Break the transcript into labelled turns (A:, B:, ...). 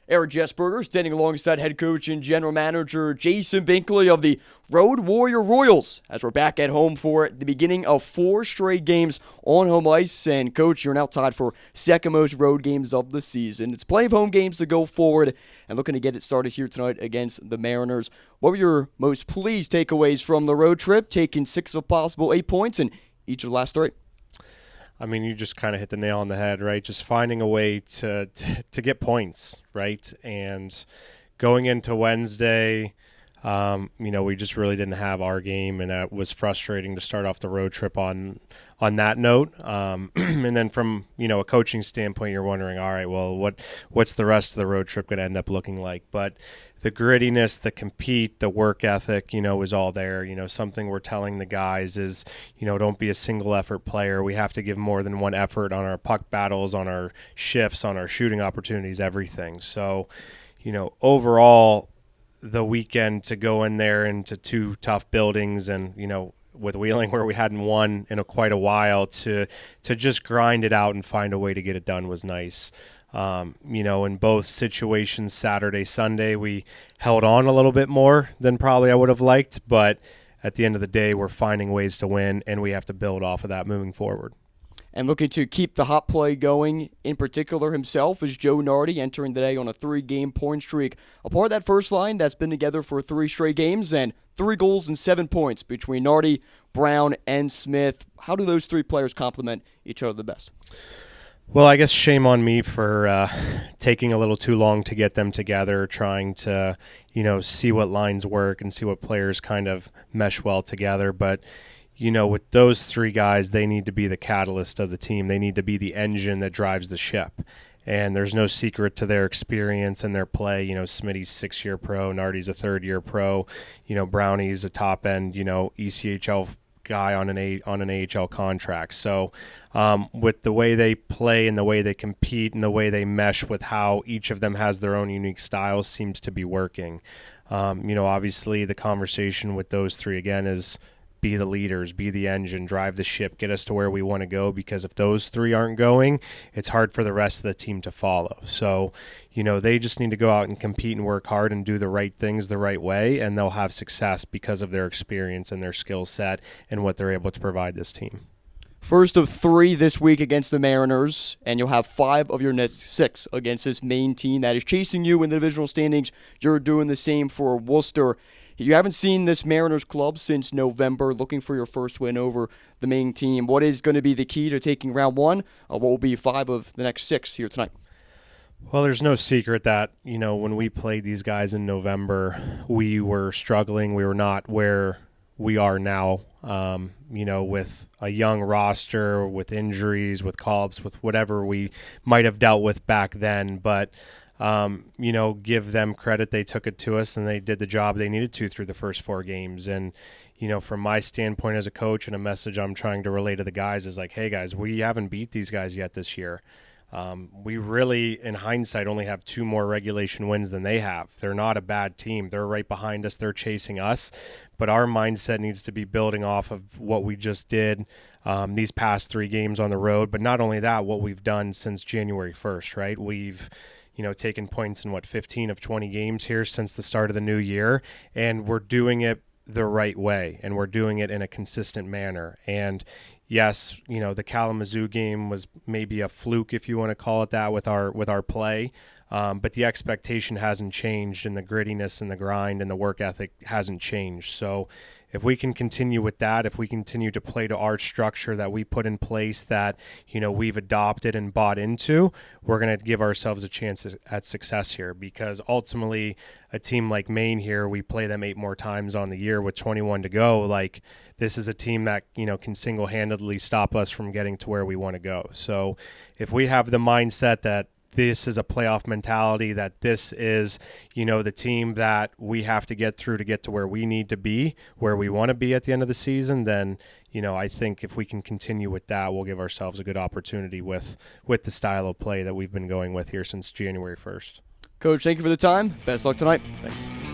A: Erik Jesberger standing alongside head coach and general manager Jason Binkley of the Road Warrior Royals as we're back at home for the beginning of 4 straight games on home ice. And coach, you're now tied for second most road games of the season. It's plenty of home games to go forward and looking to get it started here tonight against the Mariners. What were your most pleased takeaways from the road trip, taking 6 of possible 8 points in each of the last 3?
B: I mean, you just kind of hit the nail on the head, right? Just finding a way to get points, right? And going into Wednesday, we just really didn't have our game, and that was frustrating to start off the road trip on that note. And then from, a coaching standpoint, you're wondering, all right, well, what's the rest of the road trip going to end up looking like? But the grittiness, the compete, the work ethic, is all there. Something we're telling the guys is, don't be a single effort player. We have to give more than one effort on our puck battles, on our shifts, on our shooting opportunities, everything. So, overall, the weekend to go in there into 2 tough buildings and, with Wheeling where we hadn't won in quite a while to just grind it out and find a way to get it done was nice. In both situations, Saturday, Sunday, we held on a little bit more than probably I would have liked, but at the end of the day, we're finding ways to win, and we have to build off of that moving forward.
A: And looking to keep the hot play going, in particular himself, is Joe Nardi entering today on a 3-game point streak. A part of that first line that's been together for 3 straight games and 3 goals and 7 points between Nardi, Brown, and Smith. How do those 3 players complement each other the best?
B: Well, I guess shame on me for taking a little too long to get them together, trying to, see what lines work and see what players kind of mesh well together. But with those 3 guys, they need to be the catalyst of the team. They need to be the engine that drives the ship. And there's no secret to their experience and their play. Smitty's 6-year pro, Nardi's a 3rd-year pro. Brownie's a top-end, ECHL guy on an AHL contract. So with the way they play and the way they compete and the way they mesh with how each of them has their own unique styles seems to be working. Obviously the conversation with those 3 again is be the leaders, be the engine, drive the ship, get us to where we want to go, because if those 3 aren't going, it's hard for the rest of the team to follow. So, they just need to go out and compete and work hard and do the right things the right way, and they'll have success because of their experience and their skill set and what they're able to provide this team.
A: First of 3 this week against the Mariners, and you'll have 5 of your next 6 against this main team that is chasing you in the divisional standings. You're doing the same for Worcester. You haven't seen this Mariners club since November, looking for your first win over the main team. What is going to be the key to taking round 1? What will be 5 of the next 6 here tonight?
B: Well, there's no secret that, when we played these guys in November, we were struggling. We were not where we are now, with a young roster, with injuries, with call-ups, with whatever we might have dealt with back then. But give them credit. They took it to us and they did the job they needed to through the first 4 games. And, from my standpoint as a coach, and a message I'm trying to relay to the guys is like, hey guys, we haven't beat these guys yet this year. We really, in hindsight, only have 2 more regulation wins than they have. They're not a bad team. They're right behind us. They're chasing us. But our mindset needs to be building off of what we just did these past 3 games on the road. But not only that, what we've done since January 1st, right? We've taken points in 15 of 20 games here since the start of the new year, and we're doing it the right way, and we're doing it in a consistent manner. And yes, the Kalamazoo game was maybe a fluke, if you want to call it that, with our play. But the expectation hasn't changed, and the grittiness and the grind and the work ethic hasn't changed. So if we can continue with that, if we continue to play to our structure that we put in place, that we've adopted and bought into, we're going to give ourselves a chance at success here. Because ultimately, a team like Maine here, we play them 8 more times on the year with 21 to go. Like, this is a team that can single-handedly stop us from getting to where we want to go. So if we have the mindset that this is a playoff mentality, that this is, the team that we have to get through to get to where we need to be, where we want to be at the end of the season, then, I think if we can continue with that, we'll give ourselves a good opportunity with the style of play that we've been going with here since January 1st.
A: Coach, thank you for the time. Best luck tonight.
B: Thanks.